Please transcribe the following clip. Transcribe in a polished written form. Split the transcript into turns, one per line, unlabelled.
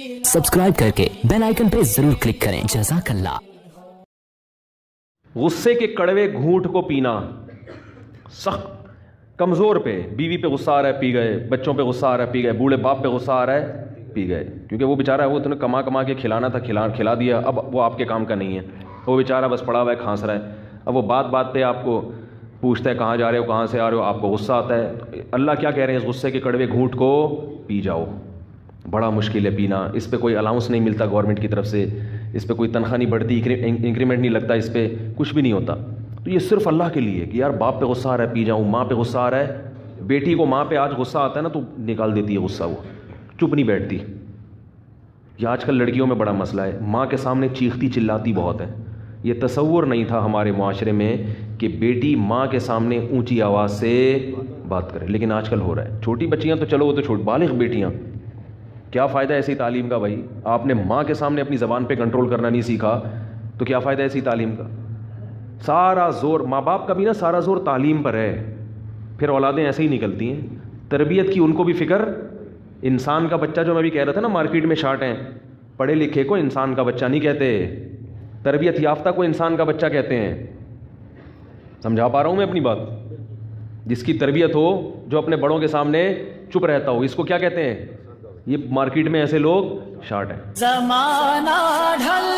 Subscribe करके bell icon पे जरूर क्लिक करें। जज़ाकल्लाह।
गुस्से के कड़वे घूंट को पीना, सख्त कमज़ोर पे, बीवी पे गुस्सा आ रहा है पी गए, बच्चों पे गुस्सा आ रहा है पी गए, बूढ़े बाप पे गुस्सा आ रहा है पी गए, क्योंकि वो बेचारा वो तूने कमा कमा के खिलाना था, खिला दिया, अब वो आपके काम का नहीं है, वो बेचारा बस पड़ा हुआ है खांस रहा है। अब वो बात बात पे आपको पूछता है कहाँ जा रहे हो, कहाँ से आ रहे हो, आपको गुस्सा आता है। अल्लाह क्या कह रहे हैं, इस गुस्से के कड़वे घूंट को पी जाओ। बड़ा मुश्किल है पीना, इस पे कोई अलाउंस नहीं मिलता गवर्नमेंट की तरफ से, इस पे कोई तनख्वाह नहीं बढ़ती, इंक्रीमेंट नहीं लगता, इस पे कुछ भी नहीं होता। तो ये सिर्फ अल्लाह के लिए कि यार बाप पे गुस्सा आ रहा है पी जाऊँ, माँ पे गुस्सा आ रहा है, बेटी को माँ पे आज गुस्सा आता है ना तो निकाल देती है गुस्सा, वो चुप नहीं बैठती। ये आजकल लड़कियों में बड़ा मसला है, माँ के सामने चीखती चिल्लाती बहुत है। ये तसव्वुर नहीं था हमारे मुआशरे में कि बेटी माँ के सामने ऊंची आवाज़ से बात करे, लेकिन आजकल हो रहा है। छोटी बच्चियाँ तो चलो, वो तो बालिग़ बेटियाँ, क्या फ़ायदा ऐसी तालीम का भाई? आपने माँ के सामने अपनी ज़बान पे कंट्रोल करना नहीं सीखा तो क्या फ़ायदा ऐसी तालीम का? सारा ज़ोर माँ बाप का भी ना, सारा ज़ोर तालीम पर है, फिर औलादें ऐसे ही निकलती हैं। तरबियत की उनको भी फ़िक्र, इंसान का बच्चा, जो मैं भी कह रहा था ना मार्केट में शार्ट हैं, पढ़े लिखे को इंसान का बच्चा नहीं कहते, तरबियत याफ्ता को इंसान का बच्चा कहते हैं। समझा पा रहा हूँ मैं अपनी बात? जिसकी तरबियत हो, जो अपने बड़ों के सामने चुप रहता हो, इसको क्या कहते हैं? ये मार्केट में ऐसे लोग शार्ट हैं।
ज़माना ढल